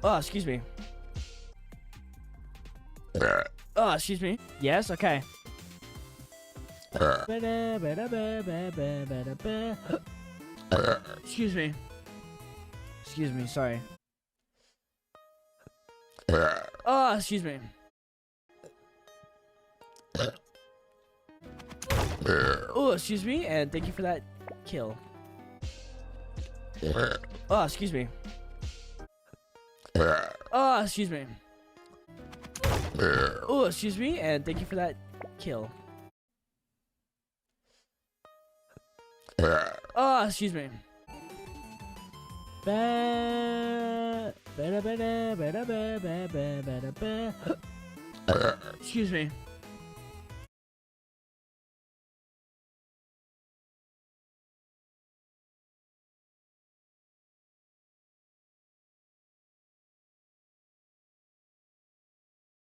Oh, excuse me. Oh, excuse me. Yes, okay. Excuse me. Excuse me, sorry. Oh, excuse me. Oh, excuse me, and thank you for that kill. Oh, excuse me. Oh, excuse me. Oh, excuse me, and thank you for that kill. Oh, excuse me. Excuse me.